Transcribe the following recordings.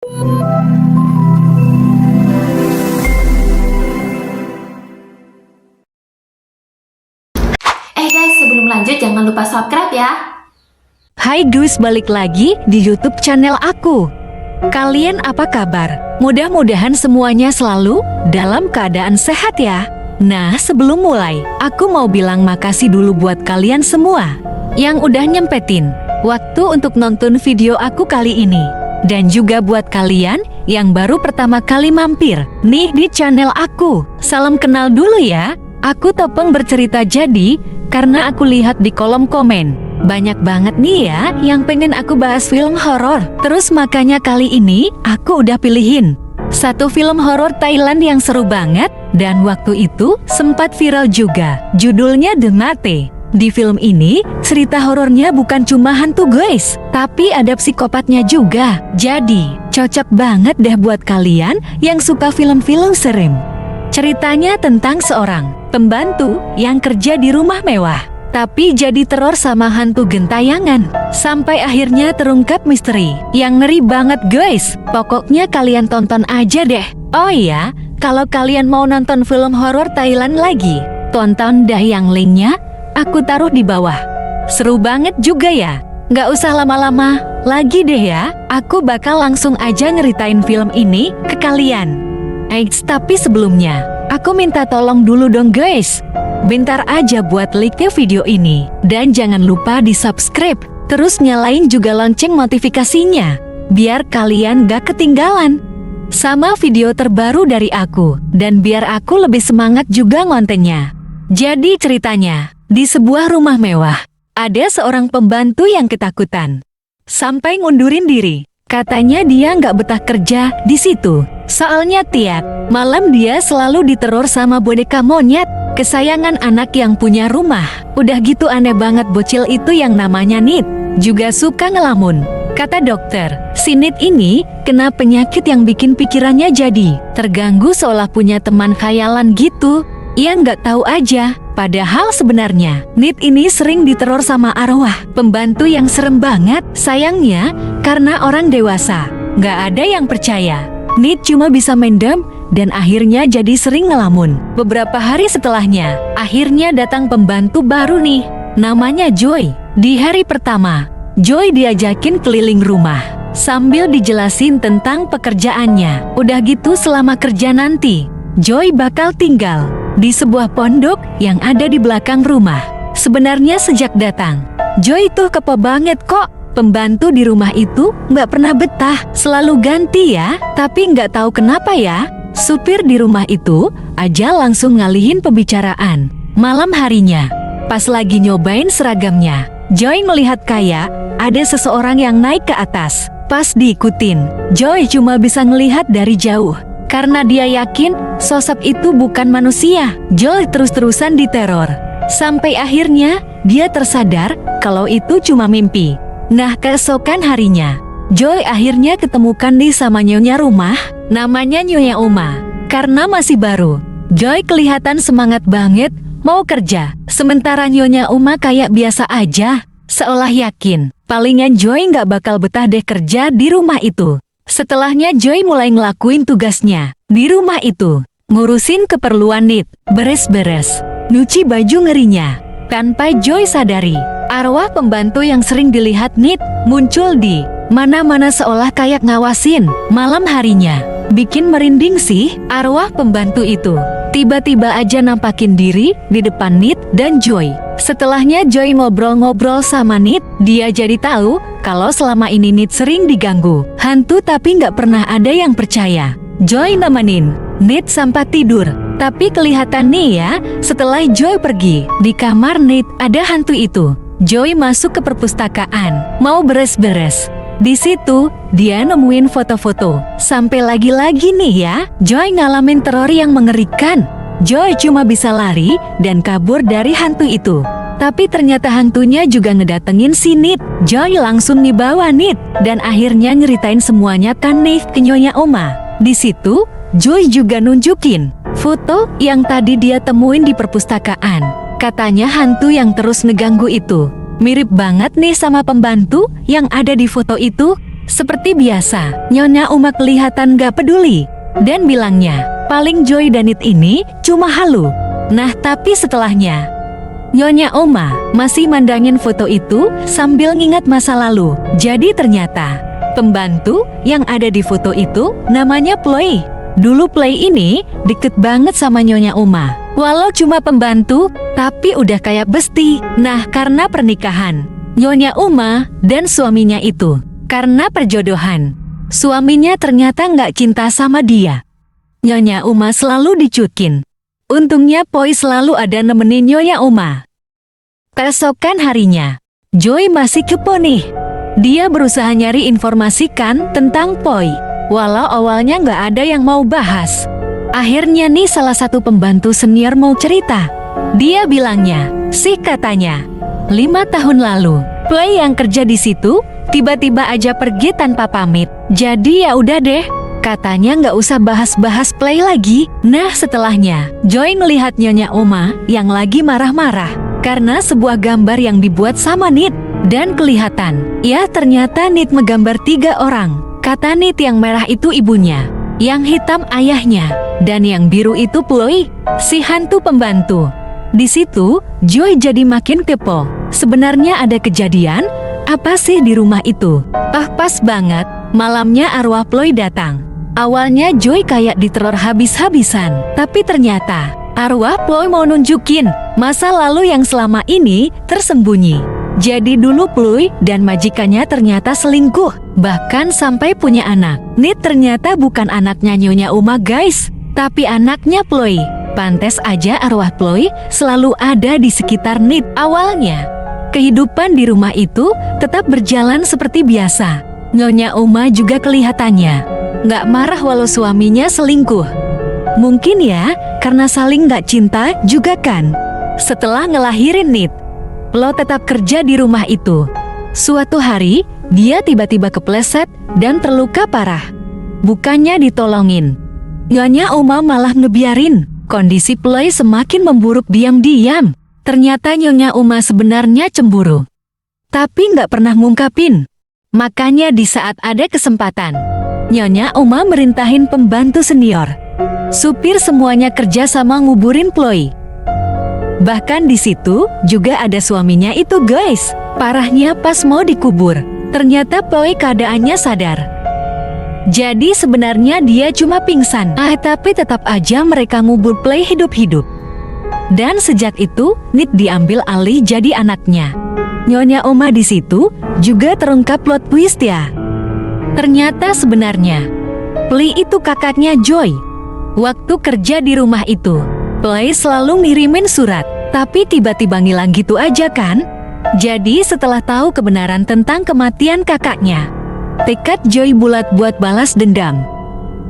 Guys, sebelum lanjut jangan lupa subscribe ya. Hai guys, balik lagi di YouTube channel aku. Kalian apa kabar? Mudah-mudahan semuanya selalu dalam keadaan sehat ya. Nah, sebelum mulai, aku mau bilang makasih dulu buat kalian semua yang udah nyempetin waktu untuk nonton video aku kali ini. Dan juga buat kalian yang baru pertama kali mampir nih di channel aku. Salam kenal dulu ya. Aku Topeng bercerita jadi karena aku lihat di kolom komen banyak banget nih ya yang pengen aku bahas film horor. Terus makanya kali ini aku udah pilihin satu film horor Thailand yang seru banget dan waktu itu sempat viral juga. Judulnya The Mate. Di film ini cerita horornya bukan cuma hantu guys, tapi ada psikopatnya juga. Jadi cocok banget deh buat kalian yang suka film-film serem. Ceritanya tentang seorang pembantu yang kerja di rumah mewah, tapi jadi teror sama hantu gentayangan. Sampai akhirnya terungkap misteri yang ngeri banget guys. Pokoknya kalian tonton aja deh. Oh iya, kalau kalian mau nonton film horor Thailand lagi, tonton dah yang linknya aku taruh di bawah. Seru banget juga ya. Nggak usah lama-lama lagi deh ya. Aku bakal langsung aja ngeritain film ini ke kalian. Tapi sebelumnya, aku minta tolong dulu dong guys. Bentar aja buat like video ini. Dan jangan lupa di subscribe. Terus nyalain juga lonceng notifikasinya, biar kalian gak ketinggalan sama video terbaru dari aku. Dan biar aku lebih semangat juga ngontennya. Jadi ceritanya, di sebuah rumah mewah, ada seorang pembantu yang ketakutan sampai ngundurin diri. Katanya dia nggak betah kerja di situ. Soalnya tiap malam dia selalu diteror sama boneka monyet kesayangan anak yang punya rumah. Udah gitu aneh banget bocil itu yang namanya Nit juga suka ngelamun. Kata dokter, si Nit ini kena penyakit yang bikin pikirannya jadi terganggu seolah punya teman khayalan gitu. Ia nggak tahu aja, padahal sebenarnya Nit ini sering diteror sama arwah pembantu yang serem banget. Sayangnya, karena orang dewasa, nggak ada yang percaya. Nit cuma bisa mendem dan akhirnya jadi sering ngelamun. Beberapa hari setelahnya, akhirnya datang pembantu baru nih, namanya Joy. Di hari pertama, Joy diajakin keliling rumah sambil dijelasin tentang pekerjaannya. Udah gitu selama kerja nanti, Joy bakal tinggal di sebuah pondok yang ada di belakang rumah. Sebenarnya sejak datang, Joy tuh kepo banget kok. Pembantu di rumah itu nggak pernah betah, selalu ganti ya. Tapi nggak tahu kenapa ya, supir di rumah itu aja langsung ngalihin pembicaraan. Malam harinya, pas lagi nyobain seragamnya, Joy melihat kayak ada seseorang yang naik ke atas. Pas diikutin, Joy cuma bisa ngelihat dari jauh. Karena dia yakin sosok itu bukan manusia, Joy terus-terusan diteror. Sampai akhirnya dia tersadar kalau itu cuma mimpi. Nah, keesokan harinya, Joy akhirnya ketemukan nih sama nyonya rumah, namanya Nyonya Uma. Karena masih baru, Joy kelihatan semangat banget mau kerja. Sementara Nyonya Uma kayak biasa aja, seolah yakin palingan Joy nggak bakal betah deh kerja di rumah itu. Setelahnya Joy mulai ngelakuin tugasnya di rumah itu, ngurusin keperluan Nit, beres-beres, nyuci baju ngerinya. Tanpa Joy sadari, arwah pembantu yang sering dilihat Nit muncul di mana-mana seolah kayak ngawasin. Malam harinya, bikin merinding sih arwah pembantu itu. Tiba-tiba aja nampakin diri di depan Nit dan Joy. Setelahnya Joy ngobrol-ngobrol sama Nit, dia jadi tahu kalau selama ini Nit sering diganggu hantu tapi nggak pernah ada yang percaya. Joy nemenin Nit sampai tidur. Tapi kelihatan nih ya, setelah Joy pergi, di kamar Nit ada hantu itu. Joy masuk ke perpustakaan, mau beres-beres. Di situ, dia nemuin foto-foto. Sampai lagi-lagi nih ya, Joy ngalamin teror yang mengerikan. Joy cuma bisa lari dan kabur dari hantu itu. Tapi ternyata hantunya juga ngedatengin si Nit. Joy langsung dibawa Nit dan akhirnya nyeritain semuanya kan nih ke Nyonya Uma. Di situ, Joy juga nunjukin foto yang tadi dia temuin di perpustakaan. Katanya hantu yang terus ngeganggu itu mirip banget nih sama pembantu yang ada di foto itu. Seperti biasa, Nyonya Uma kelihatan gak peduli dan bilangnya, paling Joy dan Nit ini cuma halu. Nah, tapi setelahnya, Nyonya Uma masih mandangin foto itu sambil ngingat masa lalu. Jadi ternyata pembantu yang ada di foto itu namanya Ploy. Dulu Ploy ini deket banget sama Nyonya Uma. Walau cuma pembantu, tapi udah kayak besti. Nah, karena pernikahan Nyonya Uma dan suaminya itu, karena perjodohan, suaminya ternyata nggak cinta sama dia. Nyonya Uma selalu dicuekin. Untungnya Ploy selalu ada nemenin Nyonya Uma. Keesokan harinya, Joy masih kepo nih. Dia berusaha nyari informasi kan tentang Ploy. Walau awalnya nggak ada yang mau bahas. Akhirnya nih salah satu pembantu senior mau cerita. Dia bilangnya, katanya, 5 tahun lalu, Ploy yang kerja di situ tiba-tiba aja pergi tanpa pamit. Jadi ya udah deh, katanya nggak usah bahas-bahas Ploy lagi. Nah setelahnya, Joy melihat Nyonya Uma yang lagi marah-marah karena sebuah gambar yang dibuat sama Nit. Dan kelihatan, ya ternyata Nit menggambar 3 orang. Kata Nit yang merah itu ibunya, yang hitam ayahnya, dan yang biru itu Ploy, si hantu pembantu. Di situ, Joy jadi makin kepo. Sebenarnya ada kejadian apa sih di rumah itu? Pas banget, malamnya arwah Ploy datang. Awalnya Joy kayak diteror habis-habisan, tapi ternyata arwah Ploy mau nunjukin masa lalu yang selama ini tersembunyi. Jadi dulu Ploy dan majikannya ternyata selingkuh, bahkan sampai punya anak. Nit ternyata bukan anaknya Nyonya Uma guys, tapi anaknya Ploy. Pantes aja arwah Ploy selalu ada di sekitar Nit. Awalnya, kehidupan di rumah itu tetap berjalan seperti biasa. Nyonya Uma juga kelihatannya nggak marah walau suaminya selingkuh. Mungkin ya, karena saling nggak cinta juga kan. Setelah ngelahirin Nit, Ploy tetap kerja di rumah itu. Suatu hari, dia tiba-tiba kepleset dan terluka parah. Bukannya ditolongin, Nyonya Uma malah ngebiarin. Kondisi Ploy semakin memburuk diam-diam. Ternyata Nyonya Uma sebenarnya cemburu, tapi nggak pernah ngungkapin. Makanya di saat ada kesempatan, Nyonya Uma merintahin pembantu senior, supir semuanya kerja sama nguburin Ploy. Bahkan di situ juga ada suaminya itu guys. Parahnya pas mau dikubur, ternyata Ploy keadaannya sadar. Jadi sebenarnya dia cuma pingsan. Tapi tetap aja mereka ngubur Ploy hidup-hidup. Dan sejak itu, Nit diambil alih jadi anaknya. Nyonya Uma di situ juga terungkap plot twist ya. Ternyata sebenarnya Ploy itu kakaknya Joy. Waktu kerja di rumah itu, Ploy selalu ngirimin surat, tapi tiba-tiba ngilang gitu aja kan. Jadi setelah tahu kebenaran tentang kematian kakaknya, tekad Joy bulat buat balas dendam.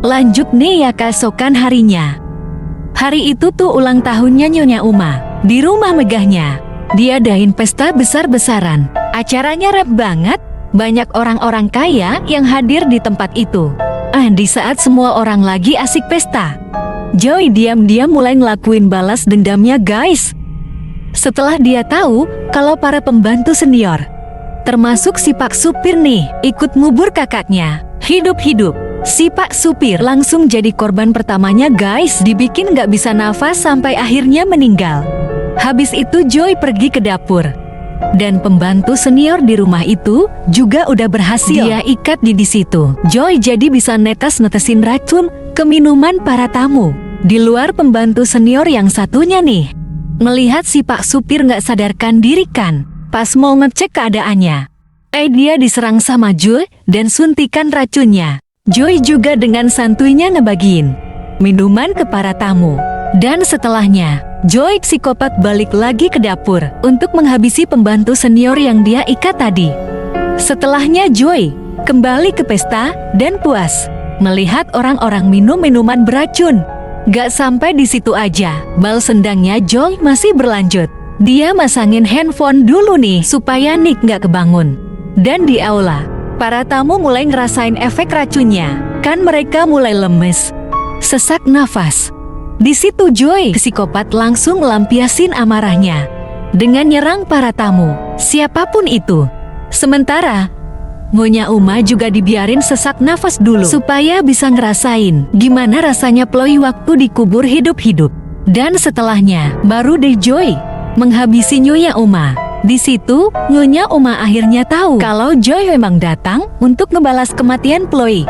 Lanjut nih ya keesokan harinya. Hari itu tuh ulang tahunnya Nyonya Uma. Di rumah megahnya, diadain pesta besar-besaran. Acaranya rap banget, banyak orang-orang kaya yang hadir di tempat itu. Di saat semua orang lagi asik pesta, Joy diam-diam mulai ngelakuin balas dendamnya guys. Setelah dia tahu kalau para pembantu senior, termasuk si Pak Supir nih, ikut ngubur kakaknya hidup-hidup, si Pak Supir langsung jadi korban pertamanya guys. Dibikin gak bisa nafas sampai akhirnya meninggal. Habis itu Joy pergi ke dapur, dan pembantu senior di rumah itu juga udah berhasil dia ikat di situ. Joy jadi bisa netes-netesin racun ke minuman para tamu. Di luar pembantu senior yang satunya nih, melihat si Pak Supir nggak sadarkan diri kan, pas mau ngecek keadaannya, dia diserang sama Joy dan suntikan racunnya. Joy juga dengan santuinya ngebagiin minuman ke para tamu. Dan setelahnya, Joy psikopat balik lagi ke dapur untuk menghabisi pembantu senior yang dia ikat tadi. Setelahnya Joy kembali ke pesta dan puas melihat orang-orang minum minuman beracun. Gak sampai di situ aja, balas dendamnya Joy masih berlanjut. Dia masangin handphone dulu nih supaya Nick gak kebangun. Dan di aula, para tamu mulai ngerasain efek racunnya. Kan mereka mulai lemes, sesak nafas. Di situ Joy, psikopat, langsung melampiasin amarahnya dengan nyerang para tamu, siapapun itu. Sementara Nyonya Uma juga dibiarin sesak nafas dulu supaya bisa ngerasain gimana rasanya Ploy waktu dikubur hidup-hidup. Dan setelahnya, baru deh Joy menghabisi Nyonya Uma. Di situ, Nyonya Uma akhirnya tahu kalau Joy memang datang untuk ngebalas kematian Ploy.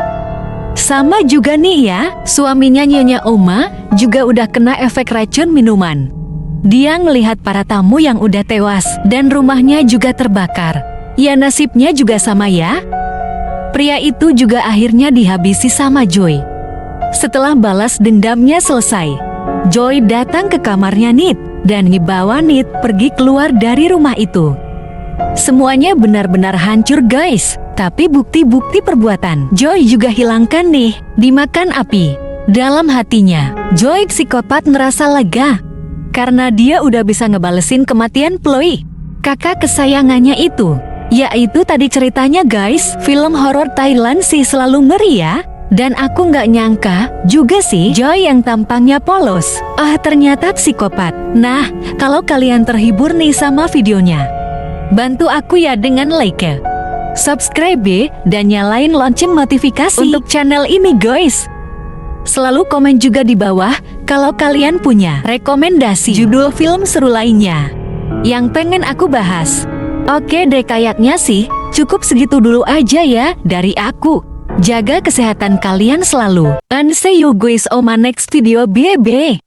Sama juga nih ya, suaminya Nyonya Uma juga udah kena efek racun minuman. Dia ngelihat para tamu yang udah tewas dan rumahnya juga terbakar. Ya nasibnya juga sama ya. Pria itu juga akhirnya dihabisi sama Joy. Setelah balas dendamnya selesai, Joy datang ke kamarnya Nit dan ngebawa Nit pergi keluar dari rumah itu. Semuanya benar-benar hancur guys, tapi bukti-bukti perbuatan Joy juga hilangkan nih, dimakan api. Dalam hatinya, Joy psikopat ngerasa lega karena dia udah bisa ngebalesin kematian Ploy, kakak kesayangannya itu. Yaitu tadi ceritanya guys, film horor Thailand sih selalu ngeri ya. Dan aku nggak nyangka juga sih Joy yang tampangnya polos, ternyata psikopat. Nah, kalau kalian terhibur nih sama videonya, bantu aku ya dengan like, subscribe, dan nyalain lonceng notifikasi untuk channel ini guys. Selalu komen juga di bawah kalau kalian punya rekomendasi judul film seru lainnya yang pengen aku bahas. Oke deh, kayaknya sih cukup segitu dulu aja ya dari aku. Jaga kesehatan kalian selalu. And see you guys on my next video. Bye bye.